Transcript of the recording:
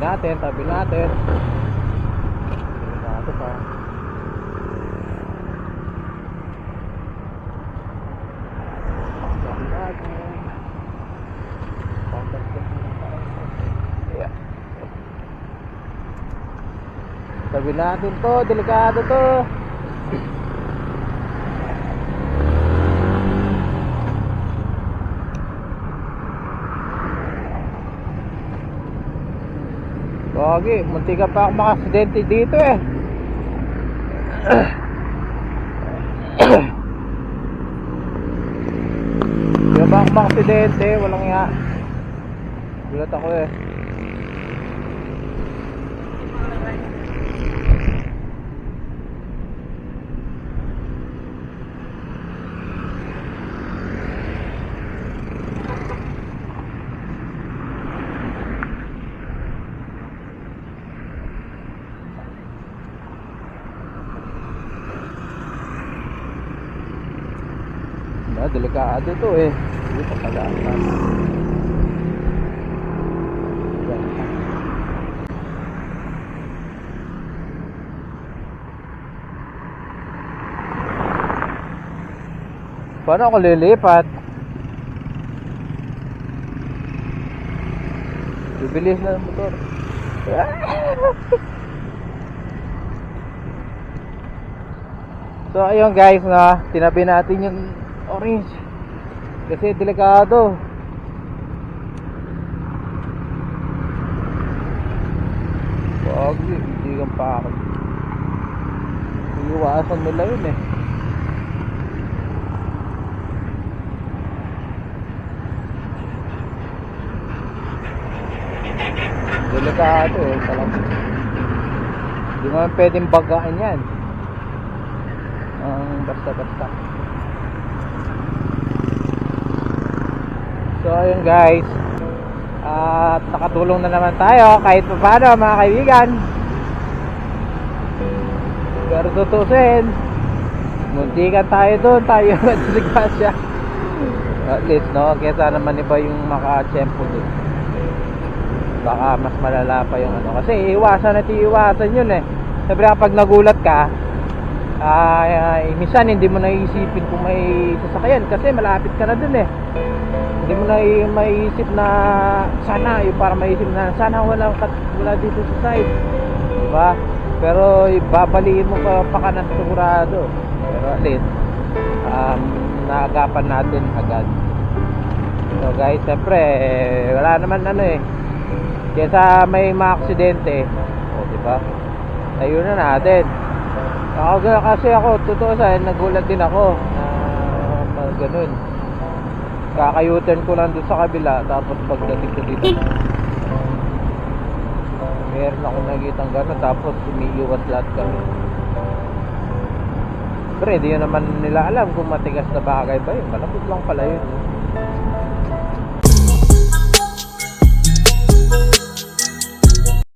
natin, tabi natin. Delikado pa. Tabi natin. Yeah. Tabi natin to, delikado to. Gagi, munti ka pa ako makaaksidente dito eh. Di ba ako makaaksidente? Walang nga. Gulat ako eh. Delikado to eh. Dito pala. Paano ako lilipat? Bibilis na ang motor. So ayun guys, na tinabi natin yung orange kasi delikado. Wag, hindi kang pakot. Iiwasan nila yun eh. Delikado eh talaga. Hindi mo pwedeng bagaan yan. Basta-basta. So ayun guys, at nakatulong na naman tayo kahit pa paano mga kaibigan. Pero tutusin, muntikan tayo doon, tayo nagsigasya. At least no, kaya sana naman iba yung maka-tsempo doon. Baka mas malala pa yung ano. Kasi iwasan yun eh. Siyempre kapag nagulat ka, minsan hindi mo naisipin kung may sasakyan kasi malapit ka na dun eh. Hindi mo na maiisip na sana, yung para maiisip na sana wala dito sa side, diba? Pero babaliin mo pa ka ng sigurado. Pero at least naagapan natin agad. So guys, siyempre wala naman ano eh, kesa may mga aksidente, diba? Ayun na natin. Kasi ako, totoo sa nagulat din ako na ganun. Kaka-U-turn ko lang doon sa kabila, tapos pagdating ko dito meron akong nakitang gano'n, tapos umiiwas lahat kami. Pero hindi naman nila alam kung matigas na bagay ba yun. Malapit lang pala yun.